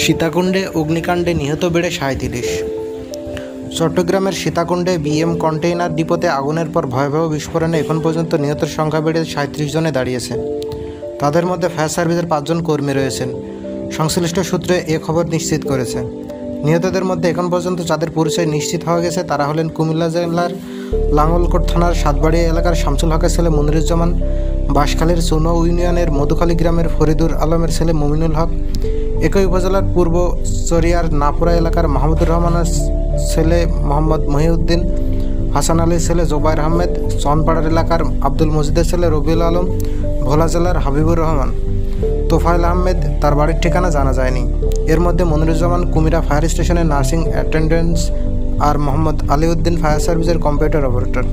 সীতাকুণ্ডে অগ্নিকাণ্ডে নিহত বেড়ে ৩৭। চট্টগ্রামের সীতাকুণ্ডে বিএম কন্টেইনার ডিপোতে আগুনের পর ভয়াবহ বিস্ফোরণে এখন পর্যন্ত নিহতের সংখ্যা বেড়ে ৩৭ জনে দাঁড়িয়েছে। তাদের মধ্যে ফায়ার সার্ভিসের ৫ জন কর্মী রয়েছেন। সংশ্লিষ্ট সূত্রে এ খবর নিশ্চিত করেছে। নিহতদের মধ্যে এখন পর্যন্ত যাদের পরিচয় নিশ্চিত হওয়া গেছে তারা হলেন কুমিল্লা জেলার লাঙ্গলকোট থানার সাতবাড়িয়া এলাকার শামসুল হকের ছেলে মনিরুজ্জামান, বাঁশখালীর চৌন ইউনিয়নের মধুখালী গ্রামের ফরিদুর আলমের ছেলে মুমিনুল হক, একই উপজেলার পূর্ব চরিয়ার নাপুরা এলাকার মাহমুদুর রহমানের ছেলে মোহাম্মদ মহিউদ্দিন, হাসান আলীর ছেলে জোবায়ের আহমেদ, চনপাড়ার এলাকার আব্দুল মজিদের ছেলে রবিউল আলম, ভোলা জেলার হাবিবুর রহমান, তোফায়েল আহমেদ তার বাড়ির ঠিকানা জানা যায়নি। এর মধ্যে মনিরুজ্জামান কুমিরা ফায়ার স্টেশনের নার্সিং অ্যাটেন্ডেন্ট আর মোহাম্মদ আলিউদ্দিন ফায়ার সার্ভিসের কম্পিউটার অপারেটর।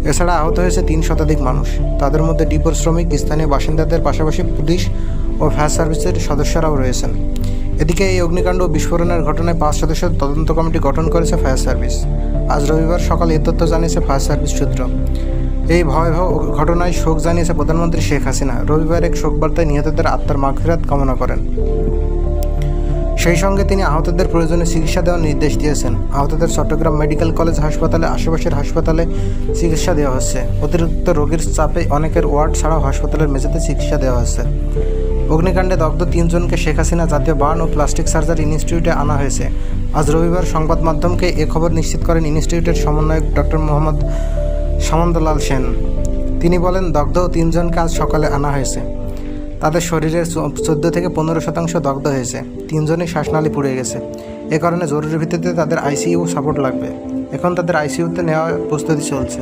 এছাড়া আহত হয়েছে ৩ শতাধিক মানুষ। তাদের মধ্যে ডিপোর শ্রমিক, স্থানীয় বাসিন্দাদের পাশাপাশি পুলিশ ও ফায়ার সার্ভিসের সদস্যরাও রয়েছেন। এদিকে এই অগ্নিকাণ্ড ও বিস্ফোরণের ঘটনায় ৫ সদস্যের তদন্ত কমিটি গঠন করেছে ফায়ার সার্ভিস। আজ রবিবার সকালে এ তথ্য জানিয়েছে ফায়ার সার্ভিস সূত্র। এই ভয়াবহ ঘটনায় শোক জানিয়েছে প্রধানমন্ত্রী শেখ হাসিনা। রবিবার এক শোকবার্তায় নিহতদের আত্মার মাগফিরাত কামনা করেন। সেই সঙ্গে তিনি আহতদের প্রয়োজনে চিকিৎসা দেওয়ার নির্দেশ দিয়েছেন। আহতদের চট্টগ্রাম মেডিকেল কলেজ হাসপাতালে, আশেপাশের হাসপাতালে চিকিৎসা দেওয়া হচ্ছে। অতিরিক্ত রোগীর চাপে অনেকের ওয়ার্ড ছাড়াও হাসপাতালের মেঝেতে চিকিৎসা দেওয়া হচ্ছে। অগ্নিকাণ্ডে দগ্ধ ৩ জনকে শেখ হাসিনা জাতীয় বার্ন ও প্লাস্টিক সার্জারি ইনস্টিটিউটে আনা হয়েছে। আজ রবিবার সংবাদ মাধ্যমকে এ খবর নিশ্চিত করেন ইনস্টিটিউটের সমন্বয়ক ডক্টর মোহাম্মদ সামন্তলাল সেন। তিনি বলেন, দগ্ধ ৩ জনকে আজ সকালে আনা হয়েছে। তাদের শরীরের ১৪ থেকে ১৫% দগ্ধ হয়েছে। ৩ জনই শ্বাসনালী পুড়ে গেছে। এ কারণে জরুরি ভিত্তিতে তাদের আইসিইউ সাপোর্ট লাগবে। এখন তাদের আইসিইউতে নেওয়ার প্রস্তুতি চলছে।